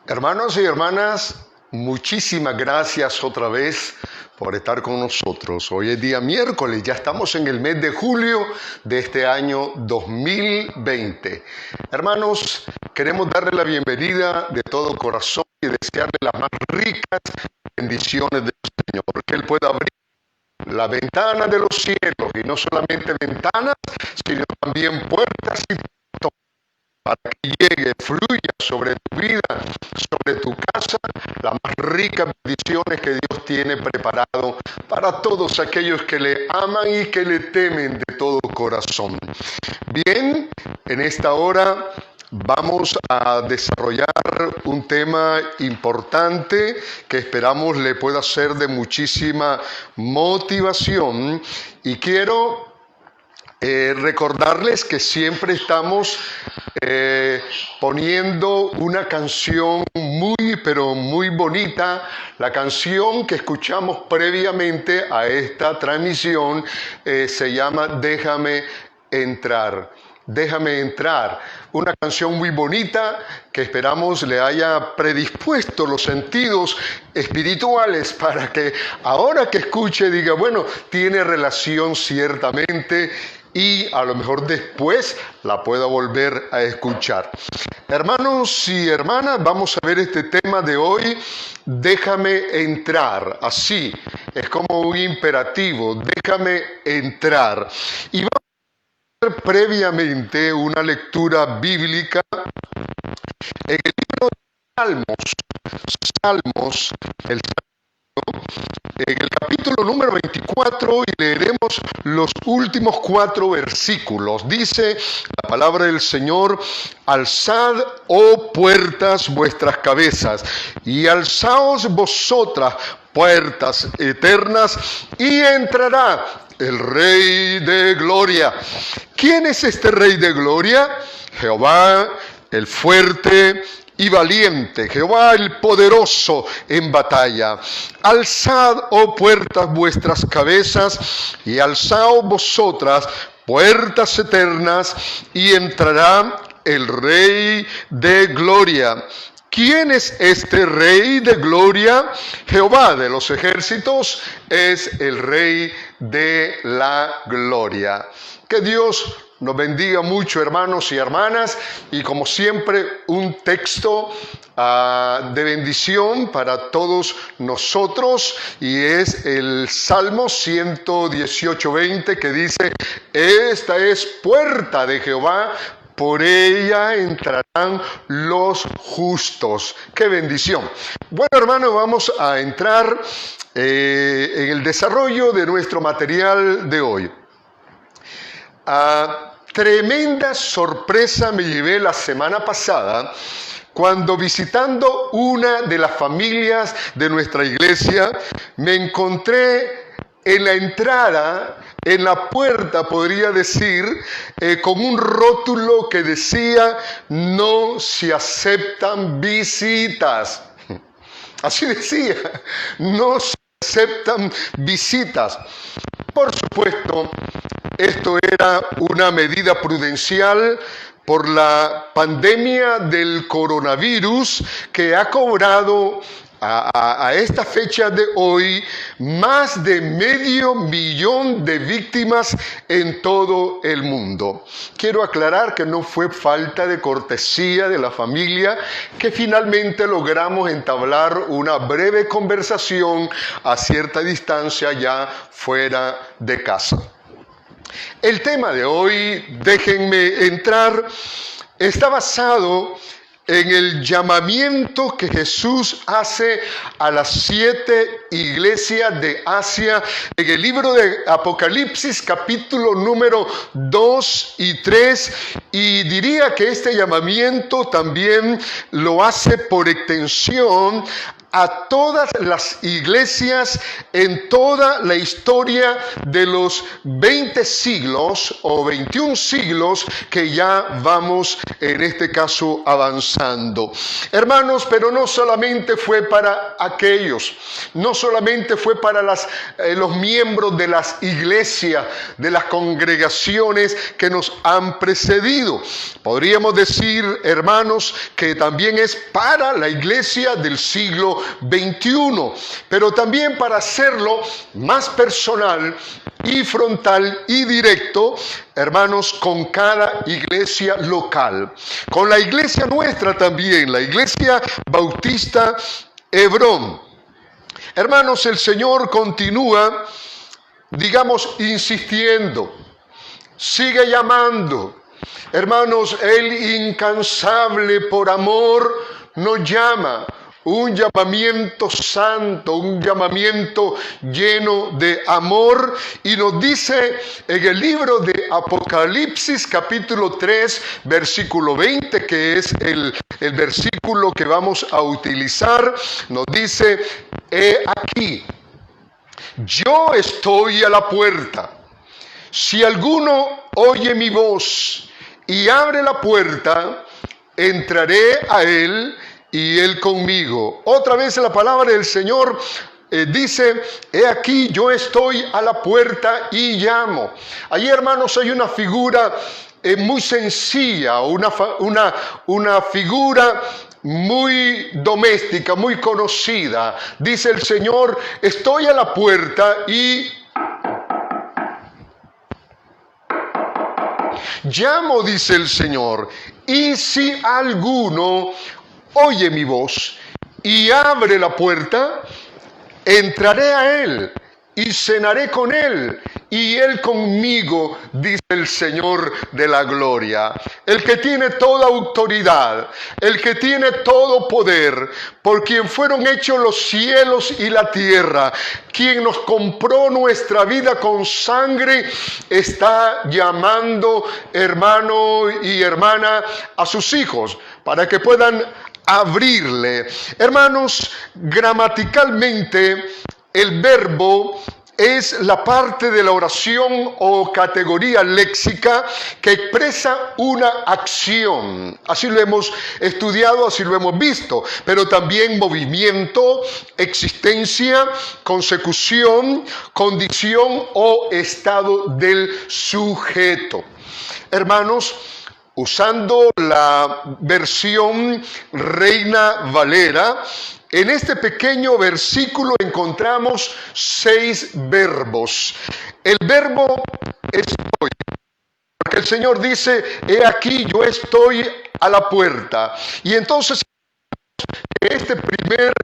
Hermanos y hermanas, muchísimas gracias otra vez por estar con nosotros. Hoy es día miércoles, ya estamos en el mes de julio de este año 2020. Hermanos, queremos darle la bienvenida de todo corazón y desearle las más ricas bendiciones del Señor, que Él pueda abrir la ventana de los cielos, y no solamente ventanas, sino también puertas y portones, para que llegue, fluya sobre tu vida, sobre tu casa, las más ricas bendiciones que Dios tiene preparado para todos aquellos que le aman y que le temen de todo corazón. Bien, en esta hora vamos a desarrollar un tema importante que esperamos le pueda ser de muchísima motivación, y quiero recordarles que siempre estamos poniendo una canción pero muy bonita. La canción que escuchamos previamente a esta transmisión se llama Déjame entrar. Déjame entrar, una canción muy bonita que esperamos le haya predispuesto los sentidos espirituales para que ahora que escuche diga, bueno, tiene relación ciertamente, y a lo mejor después la pueda volver a escuchar. Hermanos y hermanas, vamos a ver este tema de hoy, déjame entrar. Así, es como un imperativo, déjame entrar. Y vamos a ver previamente una lectura bíblica en el libro de Salmos, en el capítulo número 24, y leeremos los últimos 4 versículos. Dice la palabra del Señor: alzad, oh puertas, vuestras cabezas, y alzaos vosotras, puertas eternas, y entrará el Rey de Gloria. ¿Quién es este Rey de Gloria? Jehová, el fuerte y valiente, Jehová el poderoso en batalla. Alzad, oh puertas, vuestras cabezas, y alzaos vosotras, puertas eternas, y entrará el Rey de Gloria. ¿Quién es este Rey de Gloria? Jehová de los ejércitos es el Rey de la Gloria. Que Dios nos bendiga mucho, hermanos y hermanas, y como siempre un texto de bendición para todos nosotros, y es el Salmo 118:20, que dice: esta es puerta de Jehová, por ella entrarán los justos. ¡Qué bendición! Bueno, hermanos, vamos a entrar en el desarrollo de nuestro material de hoy. Tremenda sorpresa me llevé la semana pasada cuando, visitando una de las familias de nuestra iglesia, me encontré en la entrada, en la puerta, podría decir, con un rótulo que decía: no se aceptan visitas. Así decía, no se aceptan visitas. Por supuesto, esto era una medida prudencial por la pandemia del coronavirus, que ha cobrado a esta fecha de hoy más de 500,000 de víctimas en todo el mundo. Quiero aclarar que no fue falta de cortesía de la familia que finalmente logramos entablar una breve conversación a cierta distancia ya fuera de casa. El tema de hoy, déjenme entrar, está basado en el llamamiento que Jesús hace a las 7 iglesias de Asia en el libro de Apocalipsis, capítulo número 2 y 3, y diría que este llamamiento también lo hace por extensión a todas las iglesias en toda la historia de los 20 siglos o 21 siglos que ya vamos en este caso avanzando. Hermanos, pero no solamente fue para aquellos, no solamente fue para los miembros de las iglesias, de las congregaciones que nos han precedido. Podríamos decir, hermanos, que también es para la iglesia del siglo XXI, pero también para hacerlo más personal y frontal y directo, hermanos, con cada iglesia local. Con la iglesia nuestra también, la iglesia bautista Hebrón. Hermanos, el Señor continúa, digamos, insistiendo, sigue llamando. Hermanos, Él incansable por amor nos llama. Un llamamiento santo, un llamamiento lleno de amor. Y nos dice en el libro de Apocalipsis capítulo 3, versículo 20, que es el versículo que vamos a utilizar, nos dice: he aquí, yo estoy a la puerta. Si alguno oye mi voz y abre la puerta, entraré a él y él conmigo. Otra vez la palabra del Señor dice: he aquí, yo estoy a la puerta y llamo. Ahí, hermanos, hay una figura muy sencilla, una figura muy doméstica, muy conocida. Dice el Señor: estoy a la puerta y llamo, dice el Señor, y si alguno oye mi voz y abre la puerta, entraré a él y cenaré con él y él conmigo, dice el Señor de la gloria. El que tiene toda autoridad, el que tiene todo poder, por quien fueron hechos los cielos y la tierra, quien nos compró nuestra vida con sangre, está llamando, hermano y hermana, a sus hijos para que puedan abrirle. Hermanos, gramaticalmente el verbo es la parte de la oración o categoría léxica que expresa una acción. Así lo hemos estudiado, así lo hemos visto, pero también movimiento, existencia, consecución, condición o estado del sujeto. Hermanos, usando la versión Reina Valera, en este pequeño versículo encontramos 6 verbos. El verbo estoy, porque el Señor dice: he aquí, yo estoy a la puerta. Y entonces este primer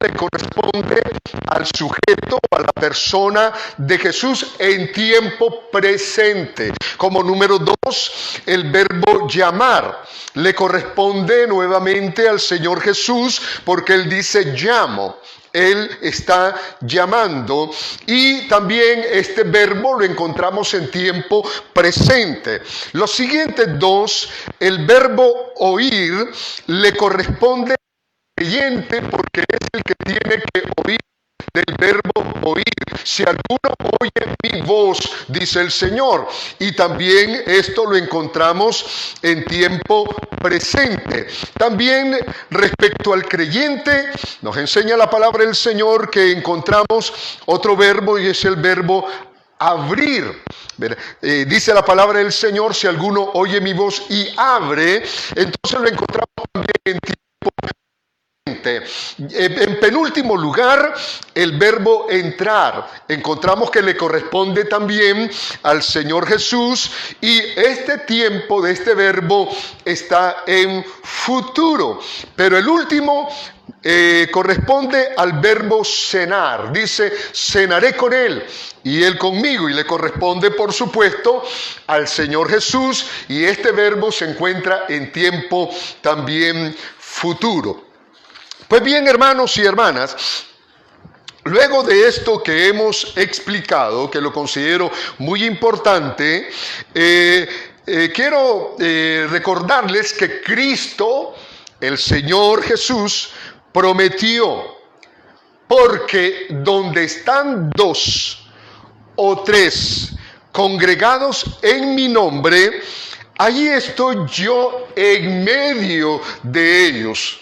le corresponde al sujeto, a la persona de Jesús en tiempo presente. Como número 2, el verbo llamar le corresponde nuevamente al Señor Jesús, porque Él dice: llamo. Él está llamando. Y también este verbo lo encontramos en tiempo presente. Los siguientes 2, el verbo oír le corresponde al creyente, porque es el que tiene que oír, del verbo oír. Si alguno oye mi voz, dice el Señor. Y también esto lo encontramos en tiempo presente. También respecto al creyente, nos enseña la palabra del Señor que encontramos otro verbo, y es el verbo abrir. Dice la palabra del Señor: si alguno oye mi voz y abre, entonces lo encontramos también en tiempo presente. En penúltimo lugar, el verbo entrar. Encontramos que le corresponde también al Señor Jesús, y este tiempo de este verbo está en futuro. Pero el último corresponde al verbo cenar. Dice: cenaré con él y él conmigo, y le corresponde, por supuesto, al Señor Jesús, y este verbo se encuentra en tiempo también futuro. Pues bien, hermanos y hermanas, luego de esto que hemos explicado, que lo considero muy importante, quiero recordarles que Cristo, el Señor Jesús, prometió, porque donde están dos o tres congregados en mi nombre, allí estoy yo en medio de ellos.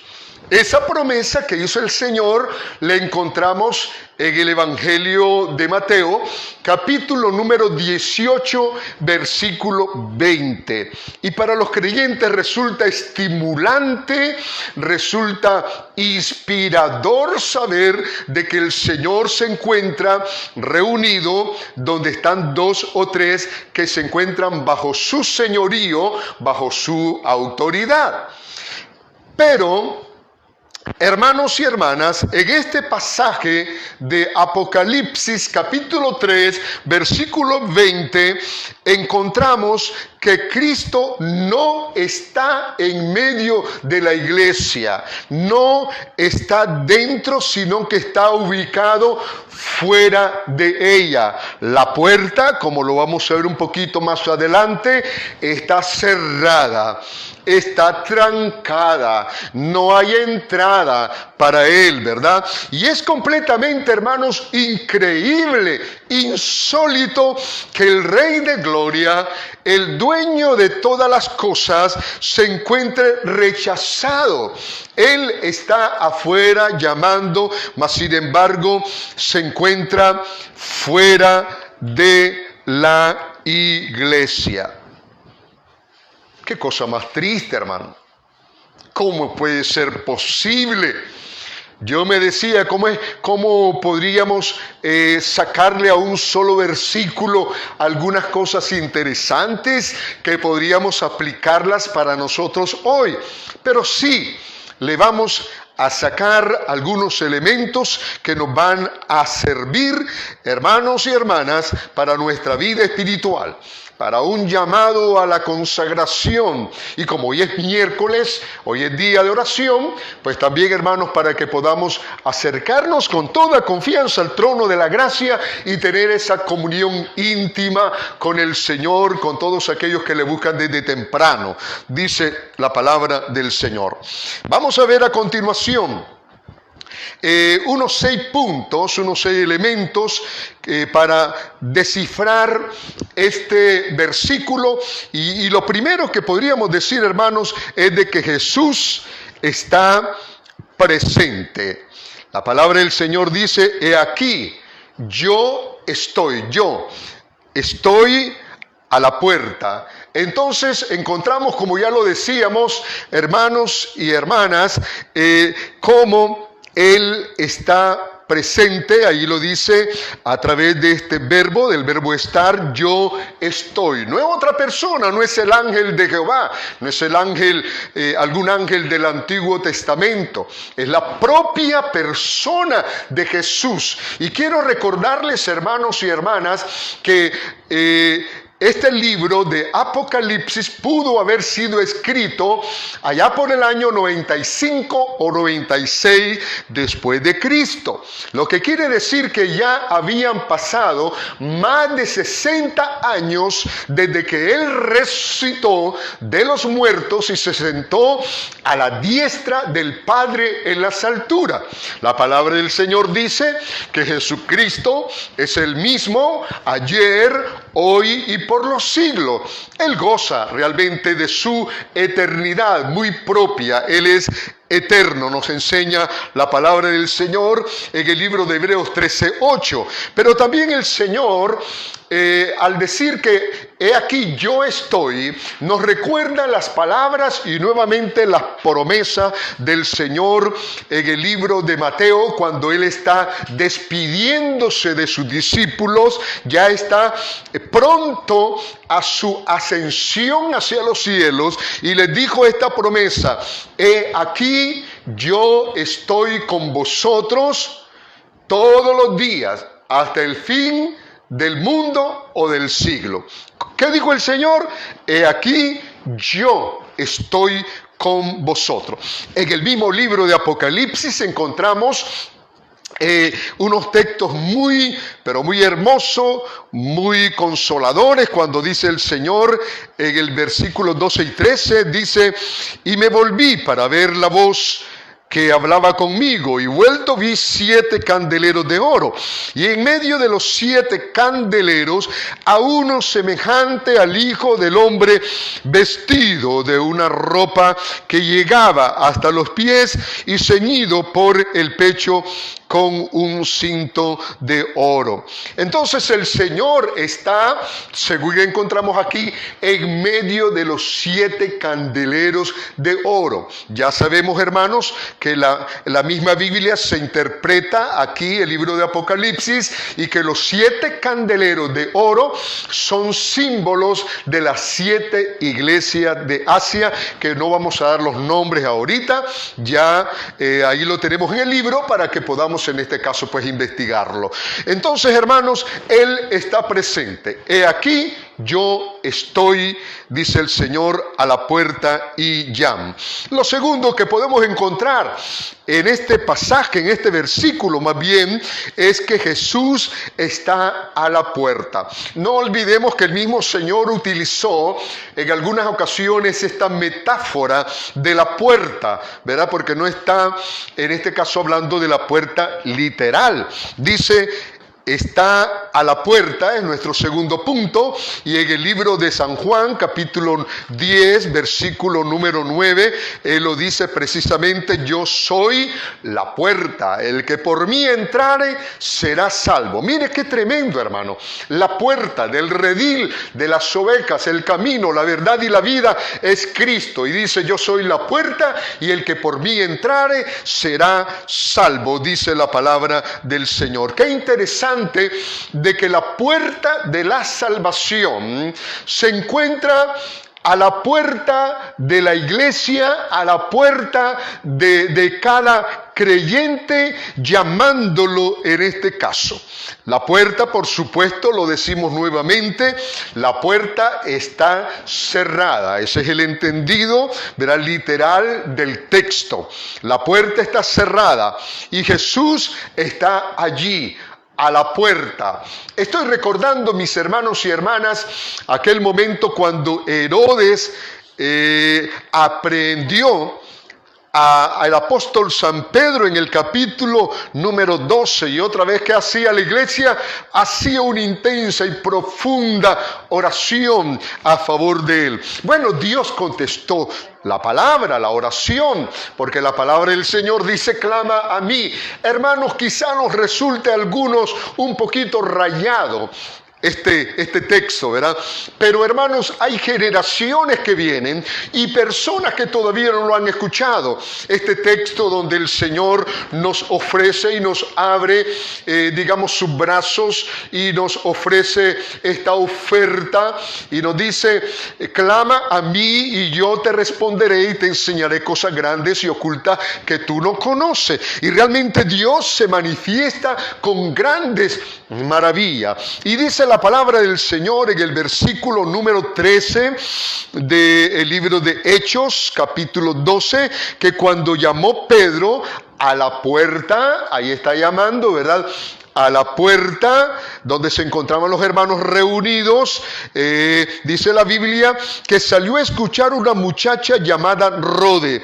Esa promesa que hizo el Señor la encontramos en el Evangelio de Mateo, capítulo número 18, versículo 20. Y para los creyentes resulta estimulante, resulta inspirador saber de que el Señor se encuentra reunido donde están dos o tres que se encuentran bajo su señorío, bajo su autoridad. Pero, hermanos y hermanas, en este pasaje de Apocalipsis capítulo 3, versículo 20, encontramos que Cristo no está en medio de la iglesia, no está dentro, sino que está ubicado fuera de ella. La puerta, como lo vamos a ver un poquito más adelante, está cerrada, está trancada, no hay entrada para él, ¿verdad? Y es completamente, hermanos, increíble, insólito que el Rey de Gloria, el dueño de todas las cosas, se encuentre rechazado. Él está afuera llamando, mas sin embargo se encuentra fuera de la iglesia. Qué cosa más triste, hermano. ¿Cómo puede ser posible? Yo me decía, ¿cómo podríamos sacarle a un solo versículo algunas cosas interesantes que podríamos aplicarlas para nosotros hoy? Pero sí, le vamos a sacar algunos elementos que nos van a servir, hermanos y hermanas, para nuestra vida espiritual, para un llamado a la consagración. Y como hoy es miércoles, hoy es día de oración, pues también, hermanos, para que podamos acercarnos con toda confianza al trono de la gracia y tener esa comunión íntima con el Señor, con todos aquellos que le buscan desde temprano, dice la palabra del Señor. Vamos a ver a continuación unos 6 puntos, unos 6 elementos para descifrar este versículo. Y lo primero que podríamos decir, hermanos, es de que Jesús está presente. La palabra del Señor dice: he aquí, yo estoy a la puerta. Entonces encontramos, como ya lo decíamos, hermanos y hermanas, cómo Él está presente. Ahí lo dice a través de este verbo, del verbo estar, yo estoy. No es otra persona, no es el ángel de Jehová, no es el ángel, algún ángel del Antiguo Testamento. Es la propia persona de Jesús. Y quiero recordarles, hermanos y hermanas, que este libro de Apocalipsis pudo haber sido escrito allá por el año 95 o 96 después de Cristo. Lo que quiere decir que ya habían pasado más de 60 años desde que Él resucitó de los muertos y se sentó a la diestra del Padre en las alturas. La palabra del Señor dice que Jesucristo es el mismo ayer, hoy y por los siglos. Él goza realmente de su eternidad muy propia. Él es eterno, nos enseña la palabra del Señor en el libro de Hebreos 13:8. Pero también el Señor, al decir que he aquí yo estoy, nos recuerda las palabras y nuevamente las promesas del Señor en el libro de Mateo, cuando Él está despidiéndose de sus discípulos, ya está pronto a su ascensión hacia los cielos, y les dijo esta promesa: he aquí yo estoy con vosotros todos los días hasta el fin del mundo o del siglo. ¿Qué dijo el Señor? He aquí yo estoy con vosotros. En el mismo libro de Apocalipsis encontramos unos textos pero muy hermosos, muy consoladores, cuando dice el Señor en el versículo 12 y 13, dice: y me volví para ver la voz que hablaba conmigo, y vuelto vi 7 candeleros de oro, y en medio de los 7 candeleros a uno semejante al Hijo del Hombre, vestido de una ropa que llegaba hasta los pies y ceñido por el pecho con un cinto de oro. Entonces el Señor está, según encontramos aquí, en medio de los 7 candeleros de oro. Ya sabemos, hermanos, que la misma Biblia se interpreta aquí, el libro de Apocalipsis, y que los 7 candeleros de oro son símbolos de las 7 iglesias de Asia, que no vamos a dar los nombres ahorita, ya ahí lo tenemos en el libro para que podamos en este caso pues investigarlo. Entonces, hermanos, Él está presente. He aquí, yo estoy, dice el Señor, a la puerta y llamo. Lo segundo que podemos encontrar en este pasaje, en este versículo más bien, es que Jesús está a la puerta. No olvidemos que el mismo Señor utilizó en algunas ocasiones esta metáfora de la puerta, ¿verdad? Porque no está en este caso hablando de la puerta literal. Dice, está a la puerta, es nuestro segundo punto, y en el libro de San Juan, capítulo 10, versículo número 9, él lo dice precisamente: yo soy la puerta, el que por mí entrare será salvo. Mire qué tremendo, hermano, la puerta del redil de las ovejas, el camino, la verdad y la vida es Cristo, y dice: yo soy la puerta, y el que por mí entrare será salvo, dice la palabra del Señor. Qué interesante de que la puerta de la salvación se encuentra a la puerta de la iglesia, a la puerta de cada creyente, llamándolo en este caso. La puerta, por supuesto, lo decimos nuevamente, la puerta está cerrada. Ese es el entendido, ¿verdad?, literal del texto. La puerta está cerrada y Jesús está allí, a la puerta. Estoy recordando, mis hermanos y hermanas, aquel momento cuando Herodes aprehendió al apóstol San Pedro en el capítulo número 12, y otra vez que hacía la iglesia, hacía una intensa y profunda oración a favor de él. Bueno, Dios contestó la palabra, la oración, porque la palabra del Señor dice: clama a mí. Hermanos, quizá nos resulte a algunos un poquito rayado este texto, ¿verdad? Pero, hermanos, hay generaciones que vienen y personas que todavía no lo han escuchado. Este texto donde el Señor nos ofrece y nos abre, digamos, sus brazos y nos ofrece esta oferta y nos dice: clama a mí y yo te responderé y te enseñaré cosas grandes y ocultas que tú no conoces. Y realmente Dios se manifiesta con grandes maravillas. Y dice la palabra del Señor en el versículo número 13 del libro de Hechos, capítulo 12, que cuando llamó Pedro a la puerta, ahí está llamando, ¿verdad?, a la puerta donde se encontraban los hermanos reunidos, dice la Biblia que salió a escuchar una muchacha llamada Rode,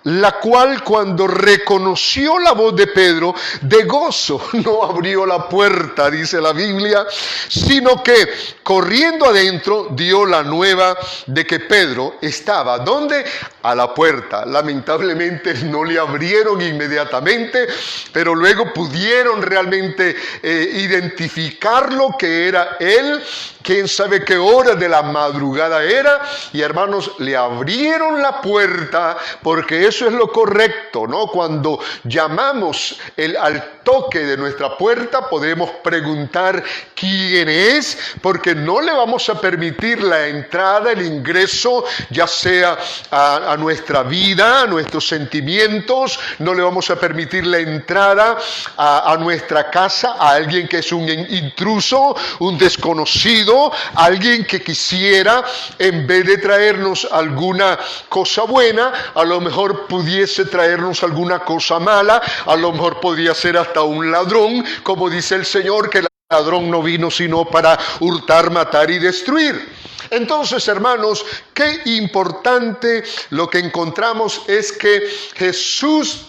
la cual, cuando reconoció la voz de Pedro, de gozo no abrió la puerta, dice la Biblia, sino que corriendo adentro dio la nueva de que Pedro estaba, ¿dónde? A la puerta. Lamentablemente no le abrieron inmediatamente, pero luego pudieron realmente identificarlo, que era él. Quién sabe qué hora de la madrugada era, y hermanos, le abrieron la puerta, porque eso es lo correcto, ¿no? Cuando llamamos al toque de nuestra puerta, podemos preguntar quién es, porque no le vamos a permitir la entrada, el ingreso, ya sea a nuestra vida, a nuestros sentimientos, no le vamos a permitir la entrada a nuestra casa a alguien que es un intruso, un desconocido, alguien que quisiera, en vez de traernos alguna cosa buena, a lo mejor pudiese traernos alguna cosa mala, a lo mejor podría ser hasta un ladrón, como dice el Señor, que el ladrón no vino sino para hurtar, matar y destruir. Entonces, hermanos, qué importante lo que encontramos es que Jesús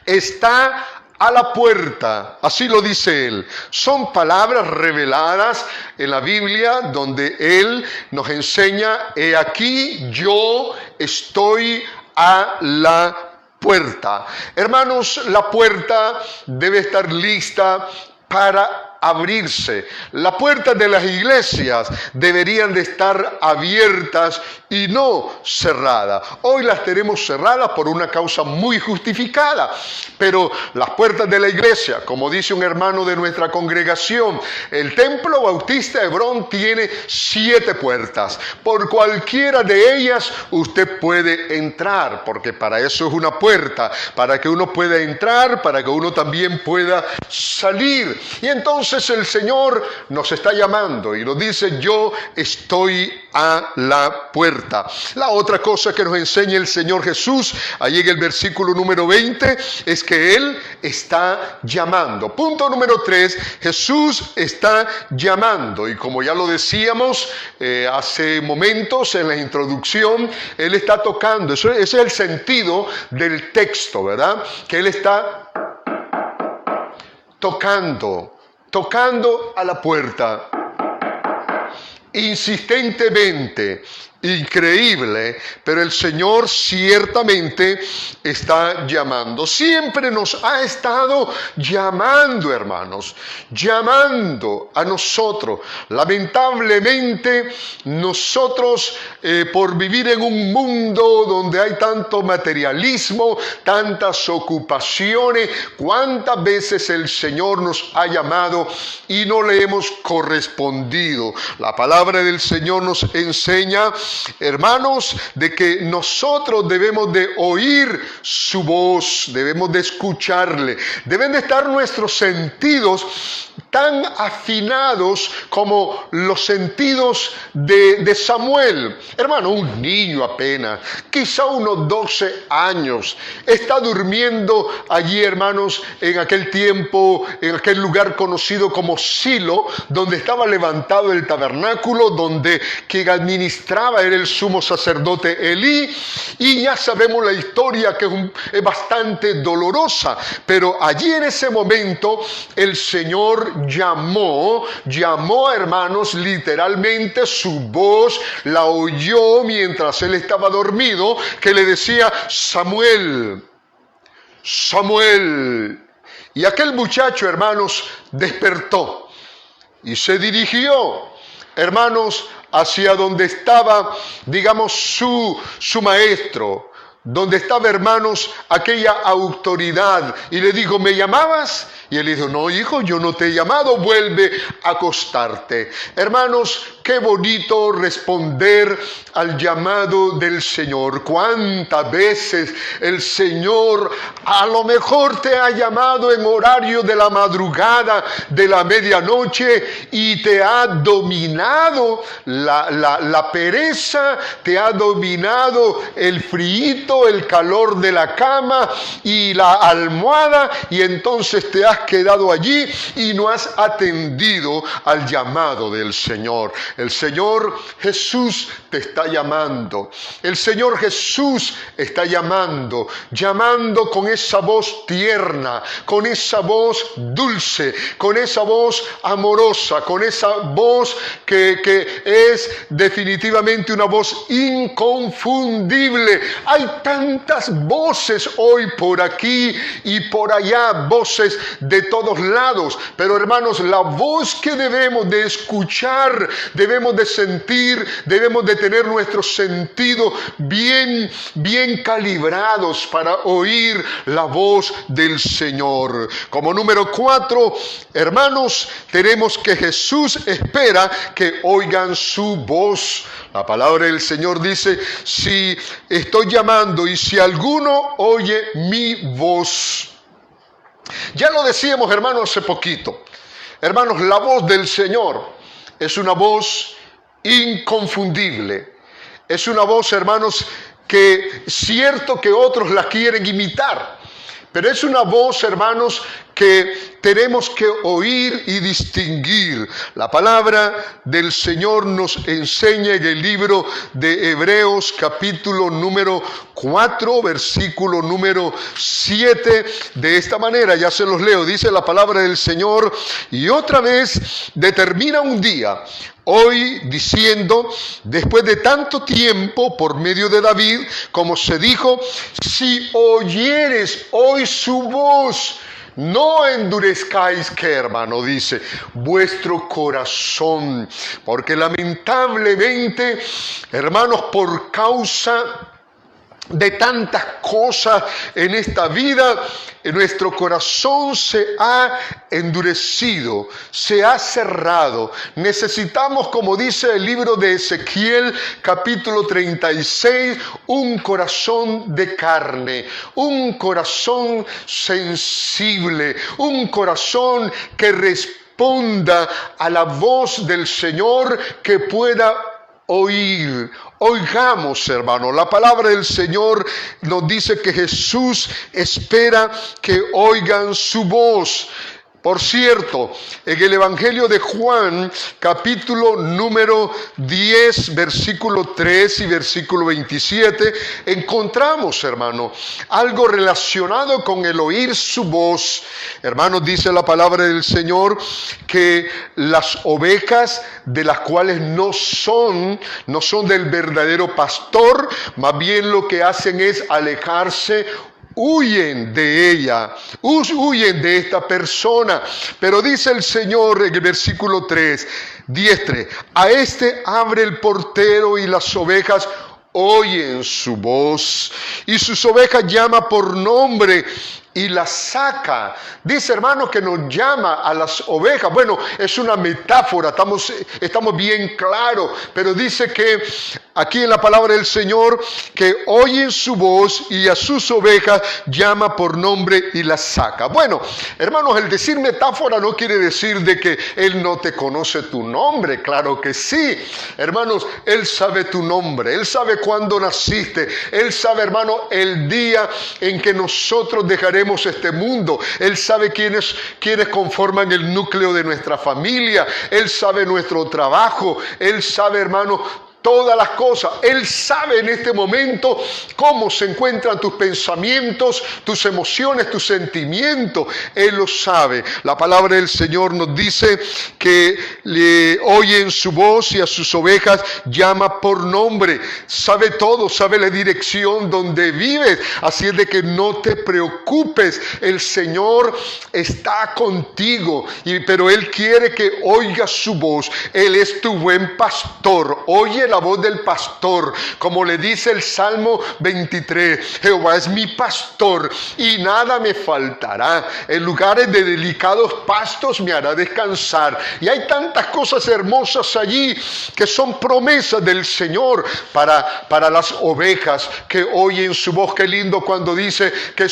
está a la puerta, así lo dice él. Son palabras reveladas en la Biblia donde él nos enseña: he aquí yo estoy a la puerta. Hermanos, la puerta debe estar lista para abrirse. Las puertas de las iglesias deberían de estar abiertas y no cerradas. Hoy las tenemos cerradas por una causa muy justificada, pero las puertas de la iglesia, como dice un hermano de nuestra congregación, el Templo Bautista Hebrón tiene 7 puertas. Por cualquiera de ellas usted puede entrar, porque para eso es una puerta, para que uno pueda entrar, para que uno también pueda salir. Y entonces el Señor nos está llamando y nos dice: yo estoy a la puerta. La otra cosa que nos enseña el Señor Jesús, allí en el versículo número 20, es que Él está llamando. Punto número 3, Jesús está llamando. Y como ya lo decíamos hace momentos en la introducción, Él está tocando. Ese es el sentido del texto, ¿verdad? Que Él está tocando a la puerta, insistentemente, increíble, pero el Señor ciertamente está llamando. Siempre nos ha estado llamando, hermanos, llamando a nosotros. Lamentablemente, nosotros, por vivir en un mundo donde hay tanto materialismo, tantas ocupaciones, ¿cuántas veces el Señor nos ha llamado y no le hemos correspondido? La palabra del Señor nos enseña, hermanos, de que nosotros debemos de oír su voz, debemos de escucharle, deben de estar nuestros sentidos tan afinados como los sentidos de Samuel. Hermano, un niño apenas, quizá unos 12 años, está durmiendo allí, hermanos, en aquel tiempo, en aquel lugar conocido como Silo, donde estaba levantado el tabernáculo, donde quien administraba era el sumo sacerdote Elí, y ya sabemos la historia, que es bastante dolorosa, pero allí en ese momento el Señor llamó, hermanos, literalmente su voz la oyó mientras él estaba dormido, que le decía: Samuel, Samuel. Y aquel muchacho, hermanos, despertó y se dirigió, hermanos, hacia donde estaba, digamos, su maestro, donde estaba, hermanos, aquella autoridad, y le dijo: ¿me llamabas? Y él dijo: no, hijo, yo no te he llamado, vuelve a acostarte. Hermanos, qué bonito responder al llamado del Señor. ¿Cuántas veces el Señor a lo mejor te ha llamado en horario de la madrugada, de la medianoche, y te ha dominado la pereza, te ha dominado el frío, el calor de la cama y la almohada, y entonces te has quedado allí y no has atendido al llamado del Señor? El Señor Jesús te está llamando. El Señor Jesús está llamando con esa voz tierna, con esa voz dulce, con esa voz amorosa, con esa voz que es definitivamente una voz inconfundible. Hay tantas voces hoy por aquí y por allá, voces de todos lados, pero hermanos, la voz que debemos de escuchar, debemos de sentir, debemos de tener nuestros sentidos bien calibrados para oír la voz del Señor. Como número 4, hermanos, tenemos que Jesús espera que oigan su voz. La palabra del Señor dice: si estoy llamando y si alguno oye mi voz. Ya lo decíamos, hermanos, hace poquito. Hermanos, la voz del Señor es una voz inconfundible. Es una voz, hermanos, que cierto que otros la quieren imitar, pero es una voz, hermanos, que tenemos que oír y distinguir. La palabra del Señor nos enseña en el libro de Hebreos, capítulo número 4, versículo número 7, de esta manera, ya se los leo, dice la palabra del Señor, y otra vez determina un día, hoy diciendo, después de tanto tiempo, por medio de David, como se dijo, si oyeres hoy su voz, no endurezcáis, que hermano, dice, vuestro corazón, porque lamentablemente, hermanos, por causa de tantas cosas en esta vida, nuestro corazón se ha endurecido, se ha cerrado. Necesitamos, como dice el libro de Ezequiel, capítulo 36, un corazón de carne, un corazón sensible, un corazón que responda a la voz del Señor, que pueda oír. Oigamos, hermano, la palabra del Señor nos dice que Jesús espera que oigan su voz. Por cierto, en el Evangelio de Juan, capítulo número 10, versículo 3 y versículo 27, encontramos, hermano, algo relacionado con el oír su voz. Hermanos, dice la palabra del Señor que las ovejas de las cuales no son del verdadero pastor, más bien lo que hacen es alejarse, huyen de ella, huyen de esta persona. Pero dice el Señor en el versículo 3, 10:3, a este abre el portero y las ovejas oyen su voz, y sus ovejas llama por nombre y las saca. Dice, hermano, que nos llama a las ovejas. Bueno, es una metáfora, estamos bien claros, pero dice que aquí en la palabra del Señor, que oyen su voz y a sus ovejas llama por nombre y las saca. Bueno, hermanos, el decir metáfora no quiere decir de que Él no te conoce tu nombre. Claro que sí, hermanos, Él sabe tu nombre, Él sabe cuándo naciste, Él sabe, hermano, el día en que nosotros dejaremos este mundo. Él sabe quiénes conforman el núcleo de nuestra familia. Él sabe nuestro trabajo. Él sabe, hermano, todas las cosas. Él sabe en este momento cómo se encuentran tus pensamientos, tus emociones, tus sentimientos. Él lo sabe. La palabra del Señor nos dice que le oyen su voz y a sus ovejas llama por nombre. Sabe todo, sabe la dirección donde vives. Así es de que no te preocupes. El Señor está contigo, pero Él quiere que oigas su voz. Él es tu buen pastor. Oye la voz del pastor, como le dice el Salmo 23, Jehová es mi pastor y nada me faltará, en lugares de delicados pastos me hará descansar. Y hay tantas cosas hermosas allí que son promesas del Señor para las ovejas que oyen su voz. Qué lindo cuando dice que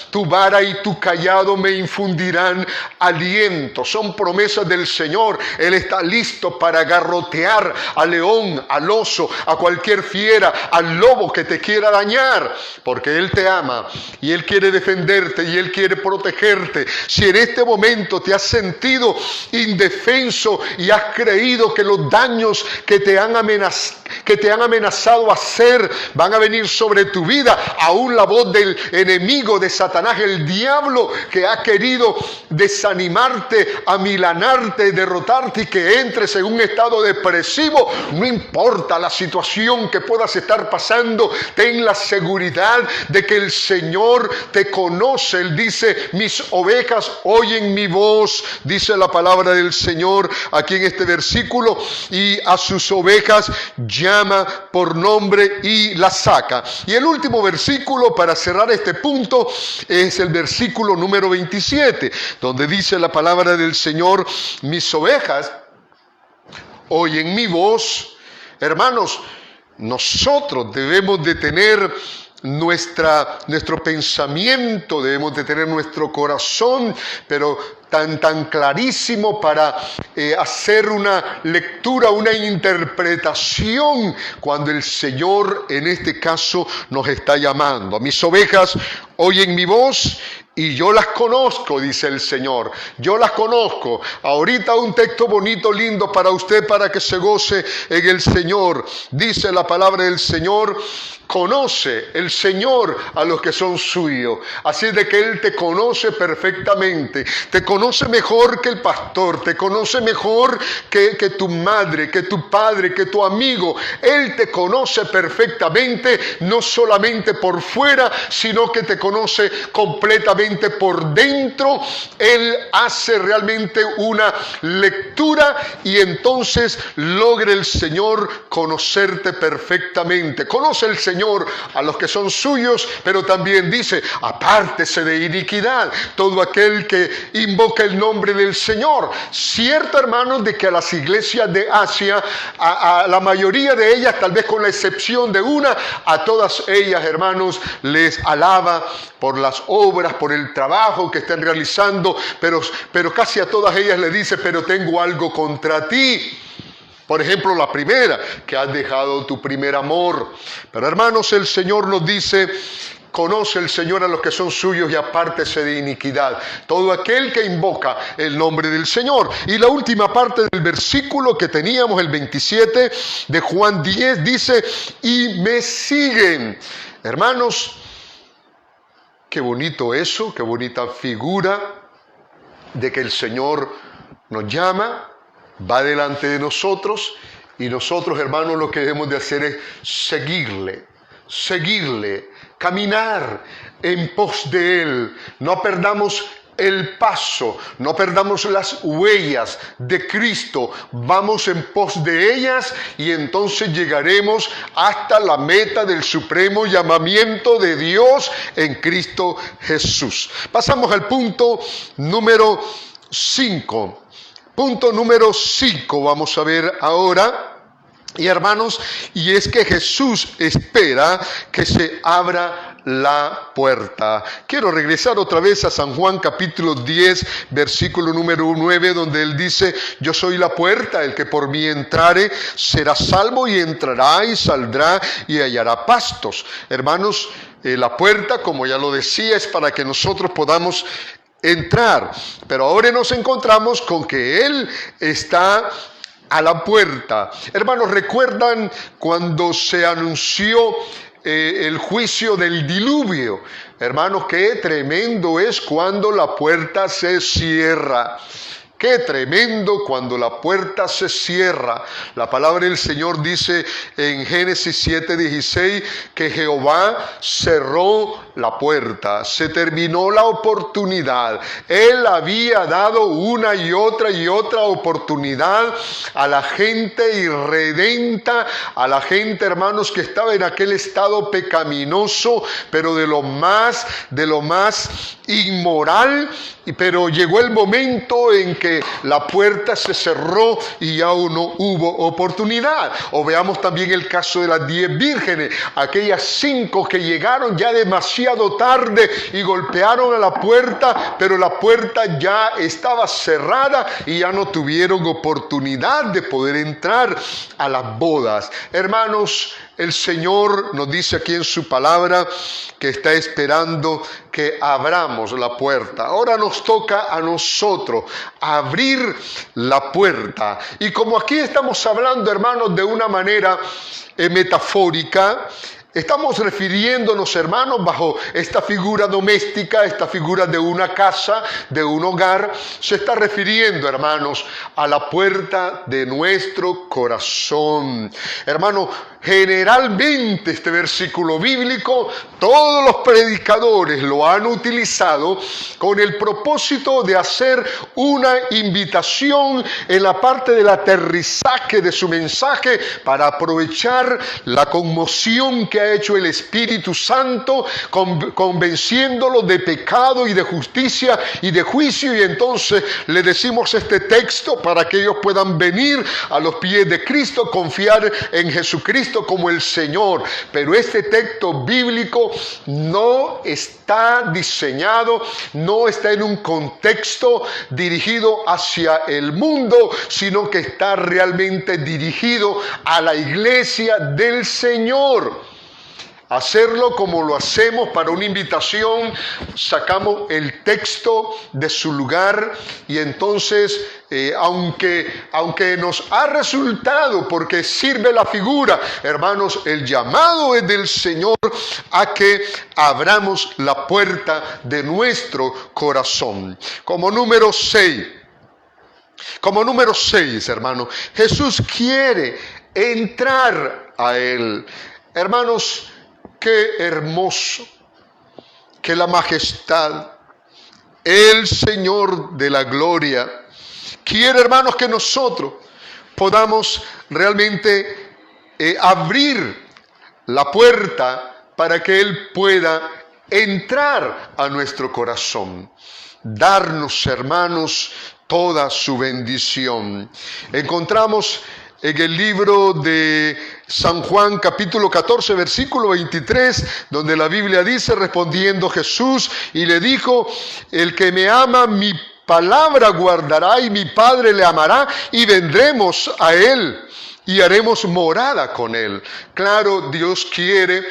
tu vara y tu cayado me infundirán aliento. Son promesas del Señor. Él está listo para garrotear al león, al oso, a cualquier fiera, al lobo que te quiera dañar, porque Él te ama y Él quiere defenderte y Él quiere protegerte. Si en este momento te has sentido indefenso y has creído que los daños que te han amenazado hacer van a venir sobre tu vida, aún la voz del enemigo de Satanás, el diablo, que ha querido desanimarte, amilanarte, derrotarte y que entres en un estado depresivo, no importa la situación que puedas estar pasando, ten la seguridad de que el Señor te conoce. Él dice, mis ovejas oyen mi voz, dice la palabra del Señor aquí en este versículo, y a sus ovejas llama por nombre y las saca. Y el último versículo para cerrar este punto es el versículo número 27, donde dice la palabra del Señor, mis ovejas oyen mi voz. Hermanos, nosotros debemos de tener nuestro pensamiento, debemos de tener nuestro corazón, pero tan clarísimo para hacer una lectura, una interpretación cuando el Señor en este caso nos está llamando. A mis ovejas oyen mi voz y yo las conozco, dice el Señor. Yo las conozco. Ahorita un texto bonito, lindo para usted, para que se goce en el Señor. Dice la palabra del Señor: conoce el Señor a los que son suyos. Así de que Él te conoce perfectamente. Te conoce mejor que el pastor. Te conoce mejor que tu madre, que tu padre, que tu amigo. Él te conoce perfectamente, no solamente por fuera, sino que te conoce completamente por dentro. Él hace realmente una lectura y entonces logra el Señor conocerte perfectamente. Conoce el Señor a los que son suyos, pero también dice: apártese de iniquidad todo aquel que invoca el nombre del Señor. Cierto, hermanos, de que a las iglesias de Asia, a la mayoría de ellas, tal vez con la excepción de una, a todas ellas, hermanos, les alaba por las obras, por el trabajo que están realizando, pero casi a todas ellas le dice: pero tengo algo contra ti. Por ejemplo, la primera, que has dejado tu primer amor. Pero hermanos, el Señor nos dice: conoce el Señor a los que son suyos y apártese de iniquidad todo aquel que invoca el nombre del Señor. Y la última parte del versículo que teníamos, el 27 de Juan 10, dice: y me siguen. Hermanos, qué bonito eso, qué bonita figura de que el Señor nos llama, va delante de nosotros, y nosotros, hermanos, lo que debemos de hacer es seguirle, caminar en pos de Él. No perdamos el paso, no perdamos las huellas de Cristo, vamos en pos de ellas y entonces llegaremos hasta la meta del supremo llamamiento de Dios en Cristo Jesús. Pasamos al punto número 5. Punto número 5 vamos a ver ahora, y hermanos, y es que Jesús espera que se abra la puerta. Quiero regresar otra vez a San Juan capítulo 10, versículo número 9, donde Él dice: yo soy la puerta, el que por mí entrare será salvo, y entrará y saldrá y hallará pastos. Hermanos, la puerta, como ya lo decía, es para que nosotros podamos entrar, pero ahora nos encontramos con que Él está a la puerta. Hermanos, ¿recuerdan cuando se anunció el juicio del diluvio? Hermanos, qué tremendo es cuando la puerta se cierra. Qué tremendo cuando la puerta se cierra. La palabra del Señor dice en Génesis 7:16 que Jehová cerró la puerta, se terminó la oportunidad. Él había dado una y otra oportunidad a la gente irredenta, a la gente, hermanos, que estaba en aquel estado pecaminoso, pero de lo más inmoral. Pero llegó el momento en que la puerta se cerró y ya no hubo oportunidad. O veamos también el caso de las 10 vírgenes, aquellas 5 que llegaron ya demasiado tarde y golpearon a la puerta, pero la puerta ya estaba cerrada y ya no tuvieron oportunidad de poder entrar a las bodas. Hermanos, el Señor nos dice aquí en su palabra que está esperando que abramos la puerta. Ahora nos toca a nosotros abrir la puerta. Y como aquí estamos hablando, hermanos, de una manera metafórica, estamos refiriéndonos, hermanos, bajo esta figura doméstica, esta figura de una casa, de un hogar. Se está refiriendo, hermanos, a la puerta de nuestro corazón. Hermanos, generalmente este versículo bíblico, todos los predicadores lo han utilizado con el propósito de hacer una invitación en la parte del aterrizaje de su mensaje para aprovechar la conmoción que ha hecho el Espíritu Santo, convenciéndolo de pecado y de justicia y de juicio. Y entonces le decimos este texto para que ellos puedan venir a los pies de Cristo, confiar en Jesucristo como el Señor. Pero este texto bíblico no está diseñado, no está en un contexto dirigido hacia el mundo, sino que está realmente dirigido a la iglesia del Señor. hacerlo como lo hacemos para una invitación. Sacamos el texto de su lugar y entonces, aunque nos ha resultado, porque sirve la figura, hermanos, el llamado es del Señor a que abramos la puerta de nuestro corazón. Como número 6, hermano, Jesús quiere entrar a Él. Hermanos, qué hermoso que la majestad, el Señor de la gloria, quiere, hermanos, que nosotros podamos realmente abrir la puerta para que Él pueda entrar a nuestro corazón. Darnos, hermanos, toda su bendición. Encontramos en el libro de San Juan, capítulo 14, versículo 23, donde la Biblia dice: respondiendo Jesús y le dijo: el que me ama, mi palabra guardará, y mi Padre le amará, y vendremos a Él y haremos morada con Él. Claro, Dios quiere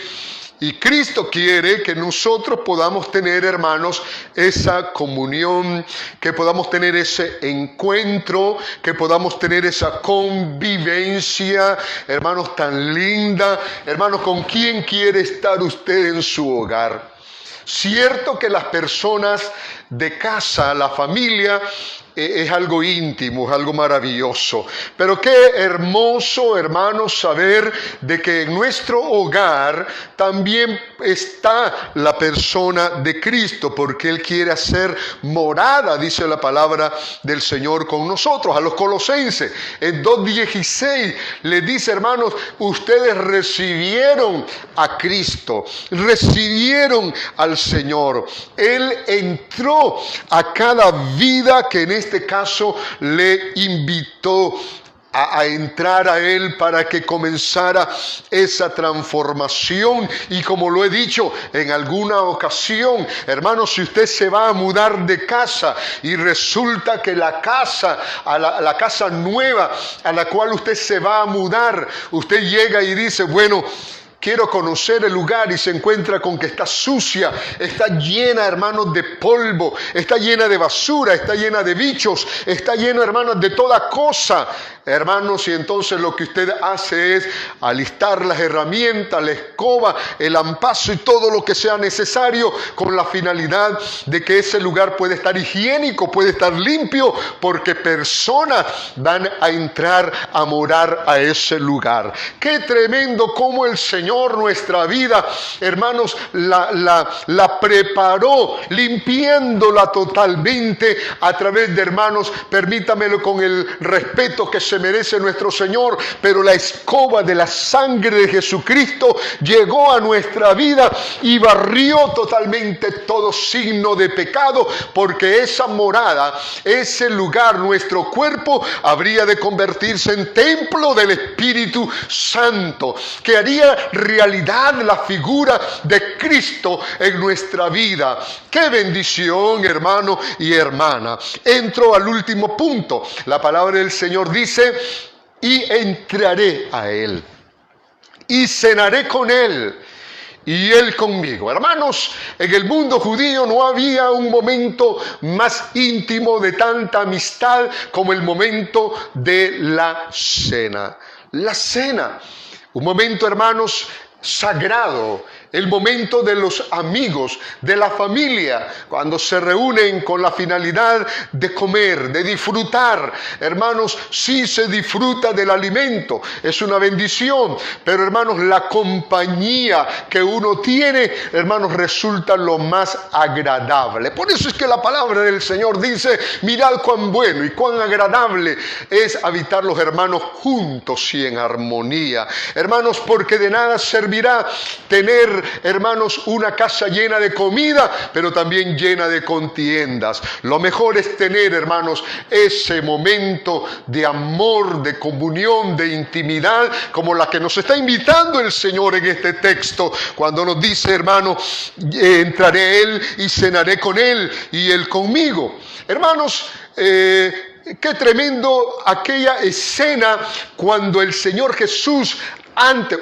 y Cristo quiere que nosotros podamos tener, hermanos, esa comunión, que podamos tener ese encuentro, que podamos tener esa convivencia, hermanos, tan linda. Hermanos, ¿con quién quiere estar usted en su hogar? Cierto que las personas de casa, la familia, es algo íntimo, es algo maravilloso. Pero qué hermoso, hermanos, saber de que en nuestro hogar también está la persona de Cristo, porque Él quiere hacer morada, dice la palabra del Señor, con nosotros. A los Colosenses, en 2:16, les dice: hermanos, ustedes recibieron a Cristo, recibieron al Señor. Él entró a cada vida que en este caso le invitó a entrar a Él para que comenzara esa transformación. Y como lo he dicho en alguna ocasión, hermanos, si usted se va a mudar de casa y resulta que la casa nueva a la cual usted se va a mudar, usted llega y dice: bueno, quiero conocer el lugar, y se encuentra con que está sucia, está llena, hermanos, de polvo, está llena de basura, está llena de bichos, está llena, hermanos, de toda cosa. Hermanos, y entonces lo que usted hace es alistar las herramientas, la escoba, el ampazo y todo lo que sea necesario, con la finalidad de que ese lugar pueda estar higiénico, puede estar limpio, porque personas van a entrar a morar a ese lugar. Qué tremendo cómo el Señor nuestra vida, hermanos, la preparó, limpiándola totalmente a través de, hermanos, permítamelo con el respeto que se merece nuestro Señor, pero la escoba de la sangre de Jesucristo llegó a nuestra vida y barrió totalmente todo signo de pecado, porque esa morada, ese lugar, nuestro cuerpo, habría de convertirse en templo del Espíritu Santo, que haría realidad la figura de Cristo en nuestra vida. ¡Qué bendición, hermano y hermana! Entro al último punto. La palabra del Señor dice: y entraré a Él, y cenaré con Él, y Él conmigo. Hermanos, en el mundo judío no había un momento más íntimo de tanta amistad como el momento de la cena. La cena, un momento, hermanos, sagrado, el momento de los amigos, de la familia, cuando se reúnen con la finalidad de comer, de disfrutar. Hermanos, sí se disfruta del alimento, es una bendición, pero, hermanos, la compañía que uno tiene, hermanos, resulta lo más agradable. Por eso es que la palabra del Señor dice: mirad cuán bueno y cuán agradable es habitar los hermanos juntos y en armonía. Hermanos, porque de nada servirá tener, hermanos, una casa llena de comida, pero también llena de contiendas. Lo mejor es tener, hermanos, ese momento de amor, de comunión, de intimidad, como la que nos está invitando el Señor en este texto, cuando nos dice: hermano, entraré a Él y cenaré con Él y Él conmigo. Hermanos, qué tremendo aquella escena cuando el Señor Jesús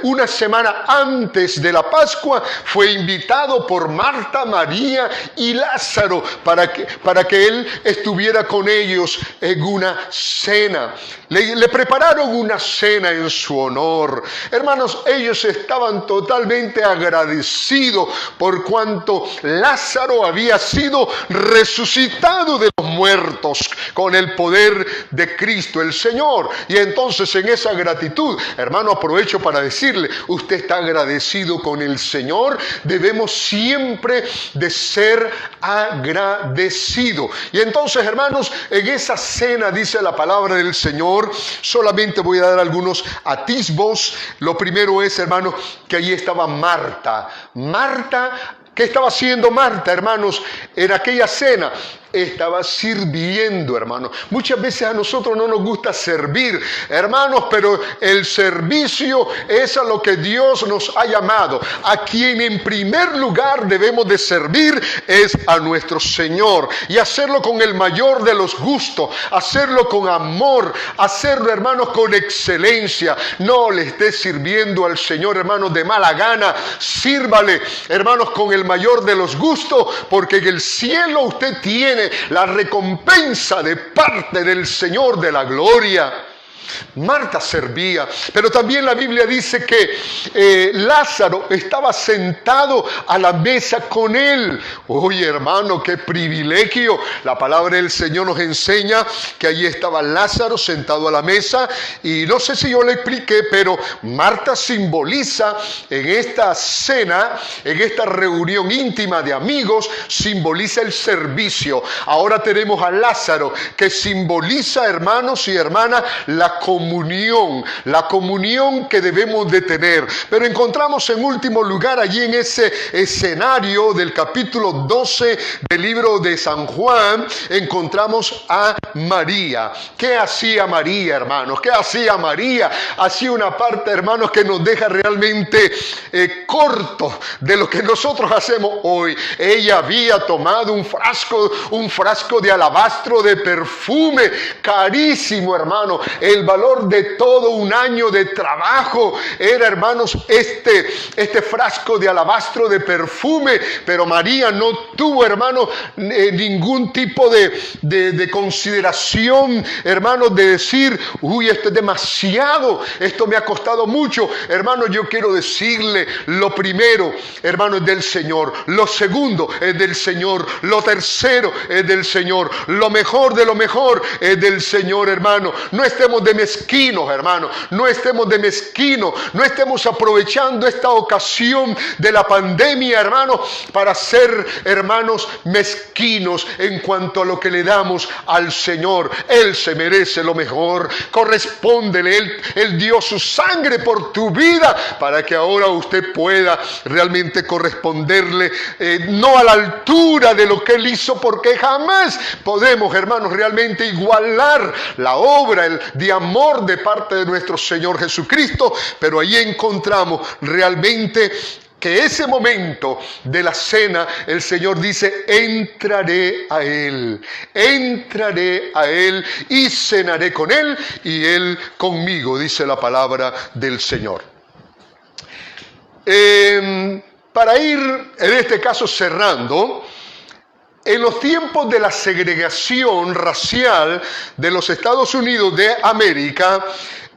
una semana antes de la Pascua, fue invitado por Marta, María y Lázaro para que él estuviera con ellos en una cena. Le prepararon una cena en su honor. Hermanos, ellos estaban totalmente agradecidos por cuanto Lázaro había sido resucitado de los muertos con el poder de Cristo el Señor. Y entonces en esa gratitud, hermano, aprovecho para decirle, usted está agradecido con el Señor. Debemos siempre de ser agradecidos. Y entonces, hermanos, en esa cena, dice la palabra del Señor, solamente voy a dar algunos atisbos. Lo primero es, hermanos, que allí estaba Marta. ¿Qué estaba haciendo Marta, hermanos, en aquella cena? Estaba sirviendo, hermanos. Muchas veces a nosotros no nos gusta servir, hermanos, pero el servicio es a lo que Dios nos ha llamado. A quien en primer lugar debemos de servir es a nuestro Señor, y hacerlo con el mayor de los gustos, hacerlo con amor, hacerlo, hermanos, con excelencia. No le esté sirviendo al Señor, hermanos, de mala gana. Sírvale, hermanos, con el mayor de los gustos, porque en el cielo usted tiene la recompensa de parte del Señor de la gloria. Marta servía, pero también la Biblia dice que Lázaro estaba sentado a la mesa con él. Oye, hermano, qué privilegio. La palabra del Señor nos enseña que allí estaba Lázaro sentado a la mesa, y no sé si yo le expliqué, pero Marta simboliza en esta cena, en esta reunión íntima de amigos, simboliza el servicio. Ahora tenemos a Lázaro, que simboliza, hermanos y hermanas, la comunión que debemos de tener. Pero encontramos en último lugar allí en ese escenario del capítulo 12 del libro de San Juan, encontramos a María. ¿Qué hacía María, hermanos? ¿Qué hacía María? Hacía una parte, hermanos, que nos deja realmente corto de lo que nosotros hacemos hoy. Ella había tomado un frasco de alabastro de perfume carísimo, hermano. El valor de todo un año de trabajo era, hermanos, este frasco de alabastro de perfume. Pero María no tuvo, hermanos, ningún tipo de consideración, hermanos, de decir, uy, esto es demasiado, esto me ha costado mucho. Hermanos, yo quiero decirle, lo primero, hermanos, es del Señor. Lo segundo es del Señor. Lo tercero es del Señor. Lo mejor de lo mejor es del Señor, hermano. No estemos de mezquinos, hermanos. No estemos de mezquinos. No estemos aprovechando esta ocasión de la pandemia, hermanos, para ser, hermanos, mezquinos en cuanto a lo que le damos al Señor. Él se merece lo mejor. Correspóndele. Él dio su sangre por tu vida para que ahora usted pueda realmente corresponderle, no a la altura de lo que Él hizo, porque jamás podemos, hermanos, realmente igualar la obra de amor de parte de nuestro Señor Jesucristo. Pero ahí encontramos realmente que ese momento de la cena, el Señor dice, entraré a Él y cenaré con Él y Él conmigo, dice la palabra del Señor. Para ir, en este caso, cerrando, en los tiempos de la segregación racial de los Estados Unidos de América,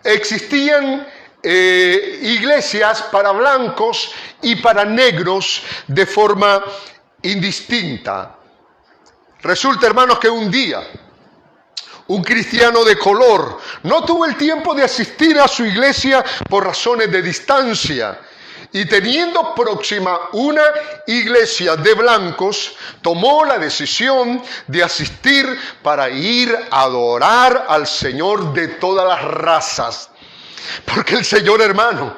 existían iglesias para blancos y para negros de forma indistinta. Resulta, hermanos, que un día un cristiano de color no tuvo el tiempo de asistir a su iglesia por razones de distancia, y teniendo próxima una iglesia de blancos, tomó la decisión de asistir para ir a adorar al Señor de todas las razas. Porque el Señor, hermano,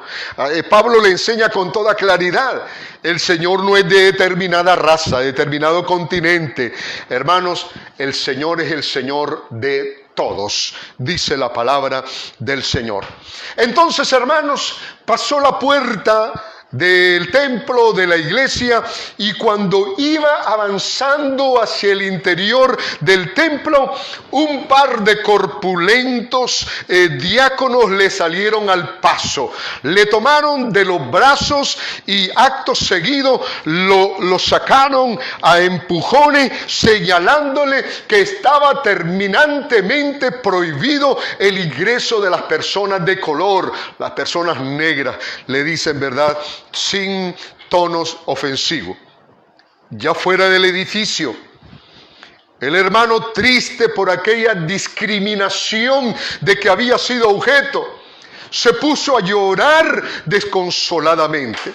Pablo le enseña con toda claridad, el Señor no es de determinada raza, de determinado continente. Hermanos, el Señor es el Señor de todos, dice la palabra del Señor. Entonces, hermanos, pasó la puerta del templo, de la iglesia, y cuando iba avanzando hacia el interior del templo, un par de corpulentos diáconos le salieron al paso, le tomaron de los brazos y acto seguido lo sacaron a empujones, señalándole que estaba terminantemente prohibido el ingreso de las personas de color, las personas negras, le dicen, ¿verdad?, sin tonos ofensivos. Ya fuera del edificio, el hermano, triste por aquella discriminación de que había sido objeto, se puso a llorar desconsoladamente.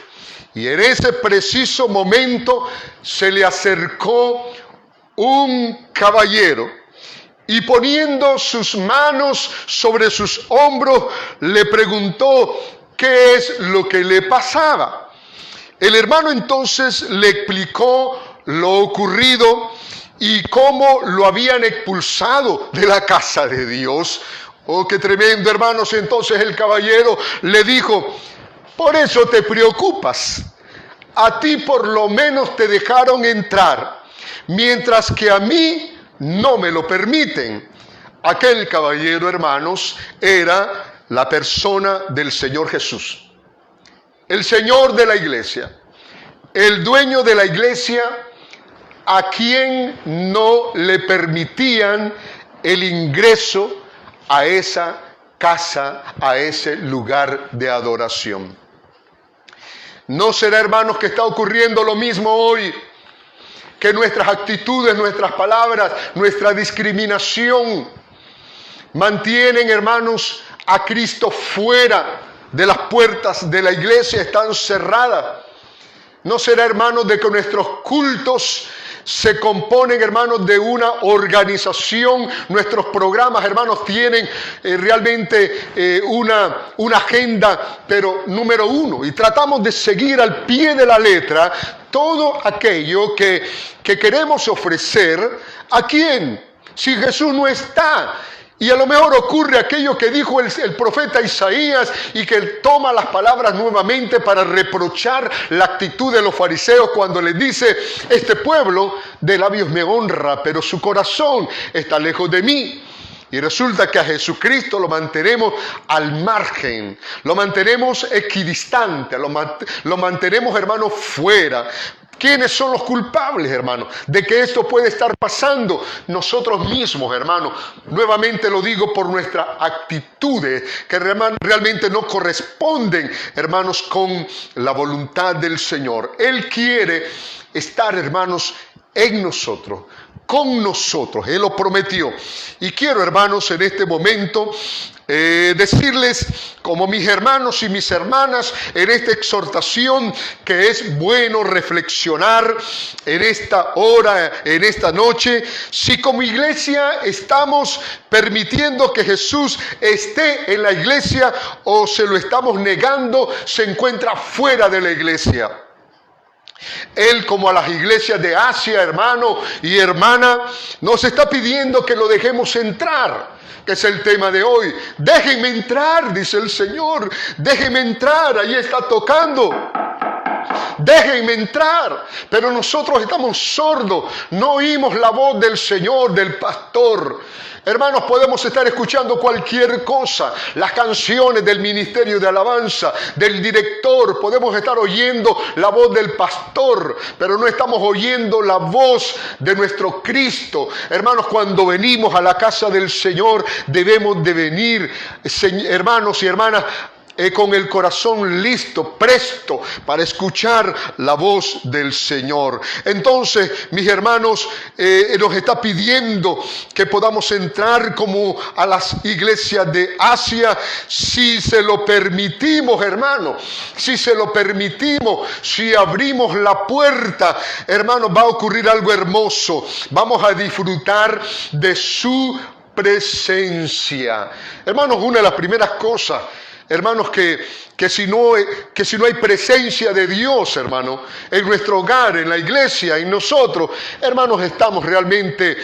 Y en ese preciso momento se le acercó un caballero y, poniendo sus manos sobre sus hombros, le preguntó qué es lo que le pasaba. El hermano entonces le explicó lo ocurrido y cómo lo habían expulsado de la casa de Dios. Oh, qué tremendo, hermanos. Entonces el caballero le dijo: por eso te preocupas. A ti por lo menos te dejaron entrar, mientras que a mí no me lo permiten. Aquel caballero, hermanos, era la persona del Señor Jesús, el Señor de la iglesia, el dueño de la iglesia, a quien no le permitían el ingreso a esa casa, a ese lugar de adoración. ¿No será, hermanos, que está ocurriendo lo mismo hoy? Que nuestras actitudes, nuestras palabras, nuestra discriminación mantienen, hermanos, a Cristo fuera de las puertas de la iglesia, están cerradas. ¿No será, hermanos, de que nuestros cultos se componen, hermanos, de una organización? Nuestros programas, hermanos, tienen realmente una agenda, pero número uno, y tratamos de seguir al pie de la letra todo aquello que queremos ofrecer. ¿A quién? Si Jesús no está. Y a lo mejor ocurre aquello que dijo el profeta Isaías, y que toma las palabras nuevamente para reprochar la actitud de los fariseos cuando les dice: este pueblo de labios me honra, pero su corazón está lejos de mí. Y resulta que a Jesucristo lo mantenemos al margen, lo mantenemos equidistante, lo mantenemos, hermanos, fuera. ¿Quiénes son los culpables, hermano, de que esto puede estar pasando? Nosotros mismos, hermano. Nuevamente lo digo, por nuestras actitudes que realmente no corresponden, hermanos, con la voluntad del Señor. Él quiere estar, hermanos, en nosotros, con nosotros. Él lo prometió. Y quiero, hermanos, en este momento decirles, como mis hermanos y mis hermanas, en esta exhortación, que es bueno reflexionar en esta hora, en esta noche, si como iglesia estamos permitiendo que Jesús esté en la iglesia, o se lo estamos negando, se encuentra fuera de la iglesia. Él, como a las iglesias de Asia, hermano y hermana, nos está pidiendo que lo dejemos entrar, que es el tema de hoy. Déjenme entrar, dice el Señor, déjenme entrar, ahí está tocando. Déjenme entrar, pero nosotros estamos sordos, no oímos la voz del Señor, del pastor. Hermanos, podemos estar escuchando cualquier cosa, las canciones del ministerio de alabanza, del director, podemos estar oyendo la voz del pastor, pero no estamos oyendo la voz de nuestro Cristo. Hermanos, cuando venimos a la casa del Señor, debemos de venir, hermanos y hermanas, con el corazón listo, presto para escuchar la voz del Señor. Entonces, mis hermanos, nos está pidiendo que podamos entrar como a las iglesias de Asia, si se lo permitimos, hermanos, si se lo permitimos, si abrimos la puerta, hermanos, va a ocurrir algo hermoso. Vamos a disfrutar de su presencia. Hermanos, una de las primeras cosas Hermanos, que si no hay presencia de Dios, hermano, en nuestro hogar, en la iglesia, en nosotros, hermanos, estamos realmente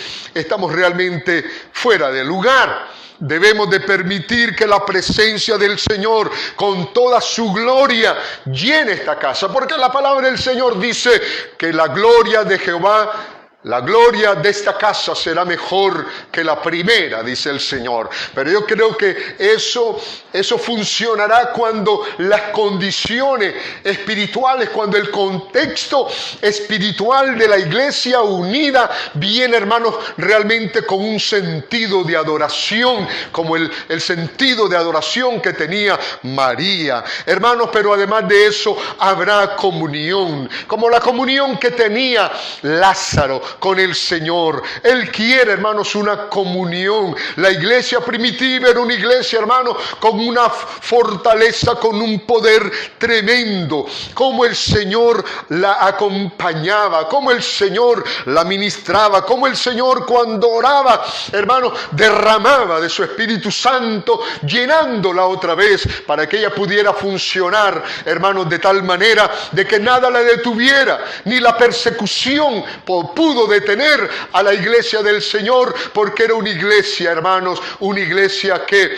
fuera de lugar. Debemos de permitir que la presencia del Señor con toda su gloria llene esta casa, porque la palabra del Señor dice que la gloria de Jehová, la gloria de esta casa será mejor que la primera, dice el Señor. Pero yo creo que eso funcionará cuando las condiciones espirituales, cuando el contexto espiritual de la iglesia unida viene, hermanos, realmente con un sentido de adoración, como el sentido de adoración que tenía María. Hermanos, pero además de eso habrá comunión, como la comunión que tenía Lázaro con el Señor. Él quiere, hermanos, una comunión. La iglesia primitiva era una iglesia, hermanos, con una fortaleza, con un poder tremendo. Como el Señor la acompañaba, como el Señor la ministraba, como el Señor cuando oraba, hermanos, derramaba de su Espíritu Santo, llenándola otra vez para que ella pudiera funcionar, hermanos, de tal manera de que nada la detuviera, ni la persecución pudo detener a la iglesia del Señor, porque era una iglesia, hermanos, una iglesia que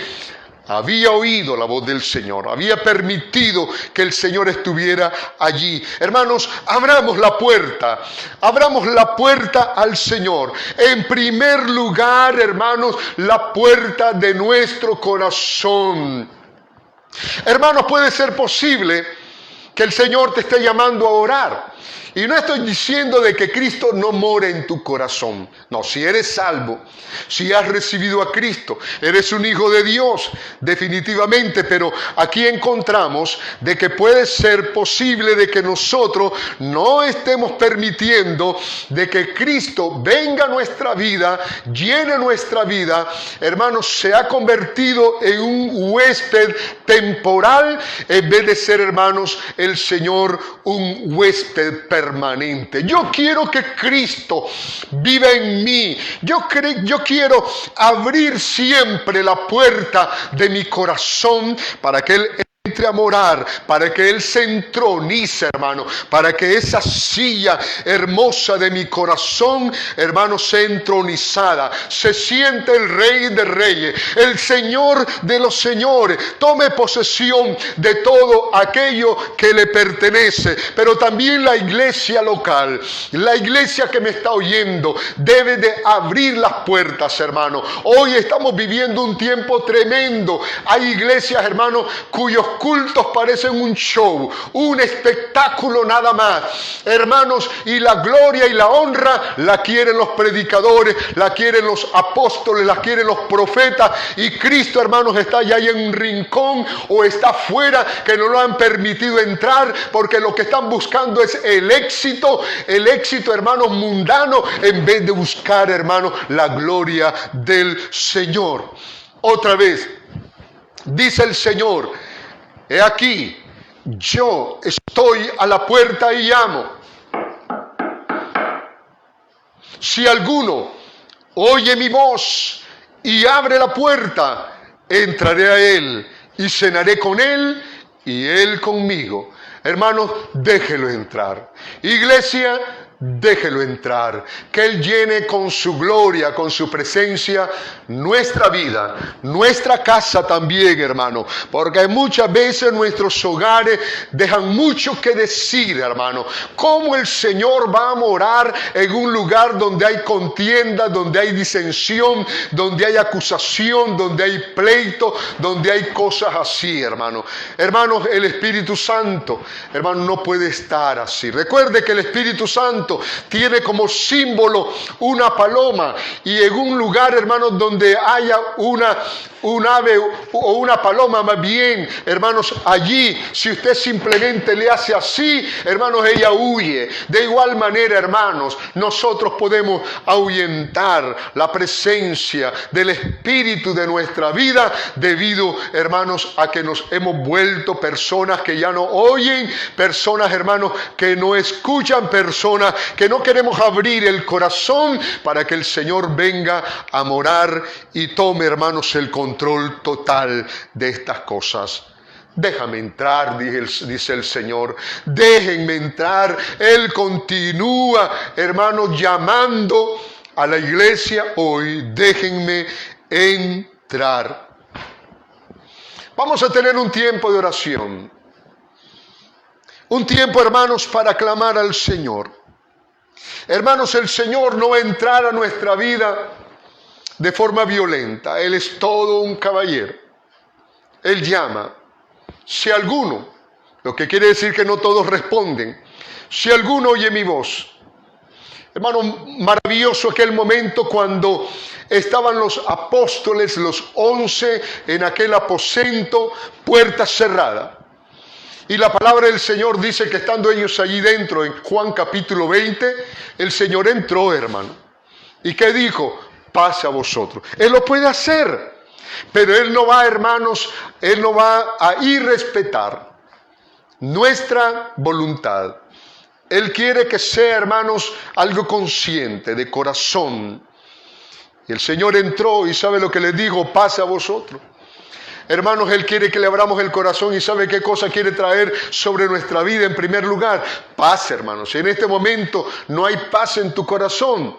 había oído la voz del Señor, había permitido que el Señor estuviera allí. Hermanos, abramos la puerta al Señor. En primer lugar, hermanos, la puerta de nuestro corazón. Hermanos, puede ser posible que el Señor te esté llamando a orar. Y no estoy diciendo de que Cristo no more en tu corazón. No, si eres salvo, si has recibido a Cristo, eres un hijo de Dios, definitivamente. Pero aquí encontramos de que puede ser posible de que nosotros no estemos permitiendo de que Cristo venga a nuestra vida, llene nuestra vida. Hermanos, se ha convertido en un huésped temporal en vez de ser, hermanos, el Señor un huésped permanente. Yo quiero que Cristo viva en mí. Yo quiero abrir siempre la puerta de mi corazón para que Él entre a morar, para que Él se entronice, hermano, para que esa silla hermosa de mi corazón, hermano, sea entronizada, se siente el Rey de Reyes, el Señor de los Señores, tome posesión de todo aquello que le pertenece. Pero también la iglesia local, la iglesia que me está oyendo, debe de abrir las puertas, hermano. Hoy estamos viviendo un tiempo tremendo. Hay iglesias, hermano, cuyos cultos parecen un show, un espectáculo nada más, hermanos, y la gloria y la honra la quieren los predicadores, la quieren los apóstoles, la quieren los profetas, y Cristo, hermanos, está allá en un rincón o está afuera, que no lo han permitido entrar, porque lo que están buscando es el éxito, hermanos, mundano, en vez de buscar, hermanos, la gloria del Señor. Otra vez, dice el Señor: he aquí, yo estoy a la puerta y llamo. Si alguno oye mi voz y abre la puerta, entraré a él y cenaré con él y él conmigo. Hermanos, déjelo entrar. Iglesia, déjelo entrar, que Él llene con su gloria, con su presencia, nuestra vida, nuestra casa también, hermano, porque muchas veces nuestros hogares dejan mucho que decir, hermano. ¿Cómo el Señor va a morar en un lugar donde hay contienda, donde hay disensión, donde hay acusación, donde hay pleito, donde hay cosas así, hermano? Hermanos, el Espíritu Santo, hermano, no puede estar así. Recuerde que el Espíritu Santo tiene como símbolo una paloma, y en un lugar, hermanos, donde haya un ave o una paloma, más bien, hermanos, allí, si usted simplemente le hace así, hermanos, ella huye. De igual manera, hermanos, nosotros podemos ahuyentar la presencia del Espíritu de nuestra vida debido, hermanos, a que nos hemos vuelto personas que ya no oyen, personas, hermanos, que no escuchan, personas que no queremos abrir el corazón para que el Señor venga a morar y tome, hermanos, el control total de estas cosas. Déjame entrar, dice el Señor. Déjenme entrar. Él continúa, hermanos, llamando a la iglesia hoy. Déjenme entrar. Vamos a tener un tiempo de oración. Un tiempo, hermanos, para clamar al Señor. Hermanos, el Señor no va a entrar a nuestra vida de forma violenta. Él es todo un caballero. Él llama. Si alguno, lo que quiere decir que no todos responden, si alguno oye mi voz. Hermano, maravilloso aquel momento cuando estaban los apóstoles, los 11, en aquel aposento, puerta cerrada. Y la palabra del Señor dice que estando ellos allí dentro, en Juan capítulo 20, el Señor entró, hermano. ¿Y qué dijo? Paz a vosotros. Él lo puede hacer. Pero Él no va, hermanos, Él no va a irrespetar nuestra voluntad. Él quiere que sea, hermanos, algo consciente, de corazón. Y el Señor entró y ¿sabe lo que le dijo? Paz a vosotros. Hermanos, Él quiere que le abramos el corazón y ¿sabe qué cosa quiere traer sobre nuestra vida en primer lugar? Paz, hermanos. Si en este momento no hay paz en tu corazón,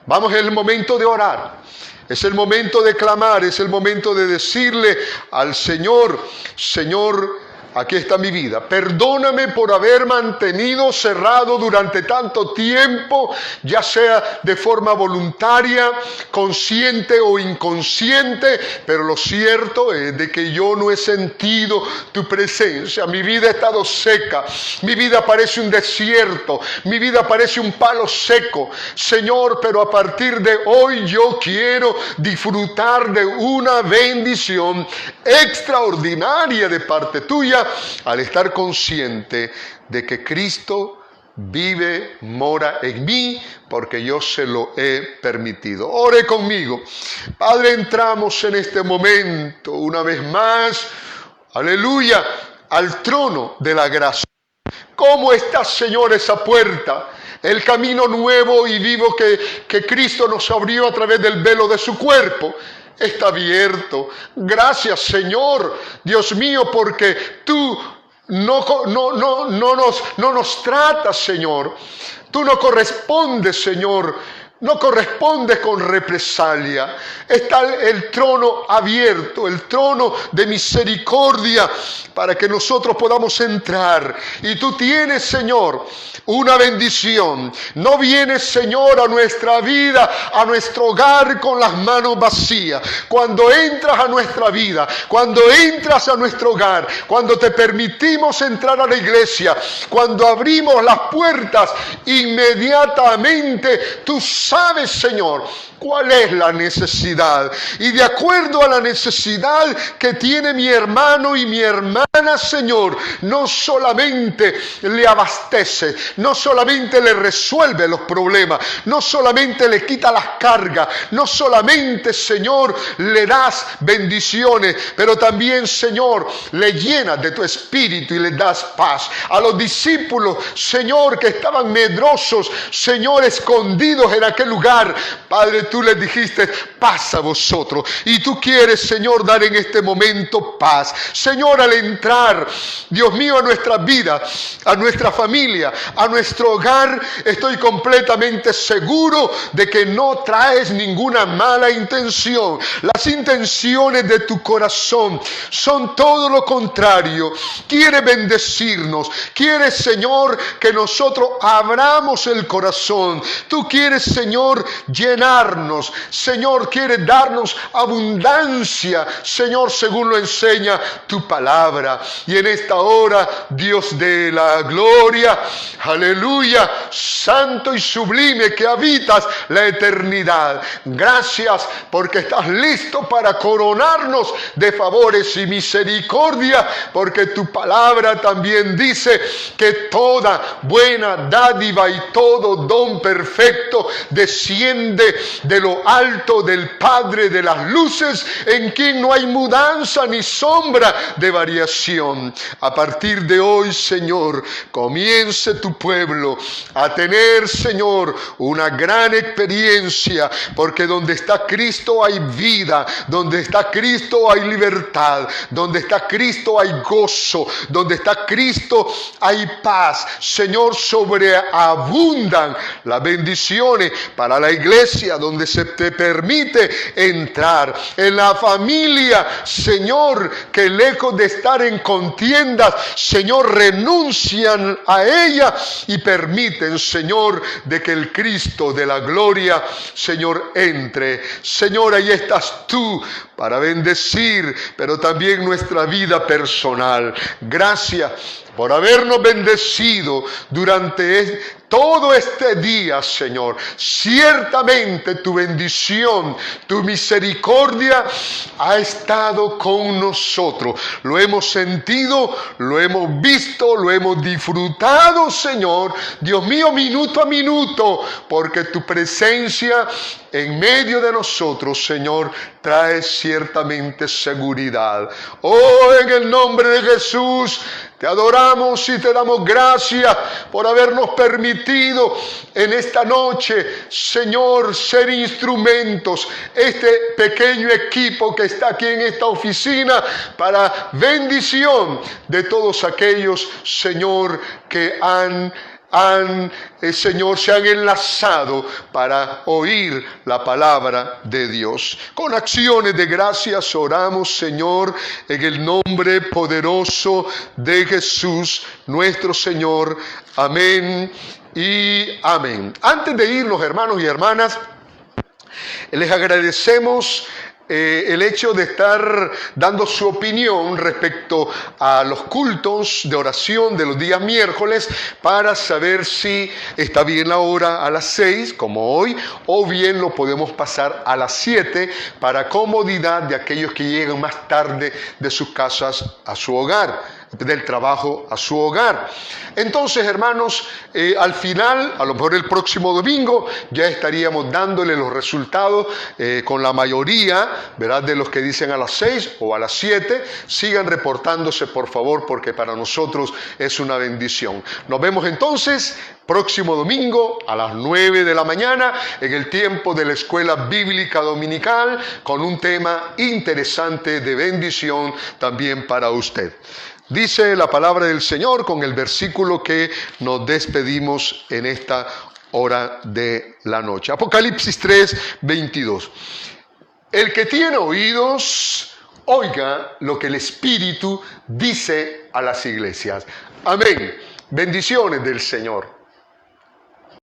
vamos, es el momento de orar. Es el momento de clamar, es el momento de decirle al Señor, Señor, aquí está mi vida. Perdóname por haber mantenido cerrado durante tanto tiempo, ya sea de forma voluntaria, consciente o inconsciente, pero lo cierto es de que yo no he sentido tu presencia. Mi vida ha estado seca, mi vida parece un desierto, mi vida parece un palo seco. Señor, pero a partir de hoy yo quiero disfrutar de una bendición extraordinaria de parte tuya, al estar consciente de que Cristo vive, mora en mí, porque yo se lo he permitido. Ore conmigo. Padre, entramos en este momento una vez más, aleluya, al trono de la gracia. ¿Cómo está, Señor, esa puerta? El camino nuevo y vivo que Cristo nos abrió a través del velo de su cuerpo está abierto. Gracias, Señor, Dios mío, porque tú no nos tratas, Señor. Tú no correspondes, Señor. No corresponde con represalia. Está el trono abierto, el trono de misericordia, para que nosotros podamos entrar. Y tú tienes, Señor, una bendición. No vienes, Señor, a nuestra vida, a nuestro hogar con las manos vacías. Cuando entras a nuestra vida, cuando entras a nuestro hogar, cuando te permitimos entrar a la iglesia, cuando abrimos las puertas, inmediatamente tú sabes, Señor, cuál es la necesidad. Y de acuerdo a la necesidad que tiene mi hermano y mi hermana, Señor, no solamente le abastece, no solamente le resuelve los problemas, no solamente le quita las cargas, no solamente, Señor, le das bendiciones, pero también, Señor, le llenas de tu espíritu y le das paz. A los discípulos, Señor, que estaban medrosos, Señor, escondidos en aquel lugar, Padre, tú les dijiste, paz a vosotros. Y tú quieres, Señor, dar en este momento paz. Señor, al entrar, Dios mío, a nuestra vida, a nuestra familia, a nuestro hogar, estoy completamente seguro de que no traes ninguna mala intención. Las intenciones de tu corazón son todo lo contrario. Quiere bendecirnos. Quiere, Señor, que nosotros abramos el corazón. Tú quieres, Señor, llenarnos. Señor, quiere darnos abundancia, Señor, según lo enseña tu palabra. Y en esta hora, Dios de la gloria, aleluya, santo y sublime que habitas la eternidad. Gracias porque estás listo para coronarnos de favores y misericordia, porque tu palabra también dice que toda buena dádiva y todo don perfecto desciende de lo alto del Padre de las luces, en quien no hay mudanza ni sombra de variación. A partir de hoy, Señor, comience tu pueblo a tener, Señor, una gran experiencia, porque donde está Cristo hay vida, donde está Cristo hay libertad, donde está Cristo hay gozo, donde está Cristo hay paz. Señor, sobreabundan las bendiciones para la iglesia donde se te permite entrar. En la familia, Señor, que lejos de estar en contiendas, Señor, renuncian a ella y permiten, Señor, de que el Cristo de la gloria, Señor, entre. Señor, ahí estás tú para bendecir, pero también nuestra vida personal. Gracias por habernos bendecido durante todo este día, Señor. Ciertamente tu bendición, tu misericordia ha estado con nosotros. Lo hemos sentido, lo hemos visto, lo hemos disfrutado, Señor. Dios mío, minuto a minuto, porque tu presencia en medio de nosotros, Señor, trae ciertamente seguridad. Oh, en el nombre de Jesús, te adoramos y te damos gracias por habernos permitido en esta noche, Señor, ser instrumentos, este pequeño equipo que está aquí en esta oficina, para bendición de todos aquellos, Señor, que Señor, se han enlazado para oír la palabra de Dios. Con acciones de gracias oramos, Señor, en el nombre poderoso de Jesús, nuestro Señor. Amén y amén. Antes de irnos, hermanos y hermanas, les agradecemos el hecho de estar dando su opinión respecto a los cultos de oración de los días miércoles, para saber si está bien la hora a las 6 como hoy, o bien lo podemos pasar a las 7 para comodidad de aquellos que llegan más tarde de sus casas a su hogar, del trabajo a su hogar. Entonces, hermanos, al final, a lo mejor el próximo domingo, ya estaríamos dándole los resultados con la mayoría, ¿verdad?, de los que dicen a las 6 o a las 7. Sigan reportándose, por favor, porque para nosotros es una bendición. Nos vemos entonces próximo domingo a las 9 de la mañana en el tiempo de la Escuela Bíblica Dominical, con un tema interesante de bendición también para usted. Dice la palabra del Señor con el versículo que nos despedimos en esta hora de la noche. Apocalipsis 3, 22. El que tiene oídos, oiga lo que el Espíritu dice a las iglesias. Amén. Bendiciones del Señor.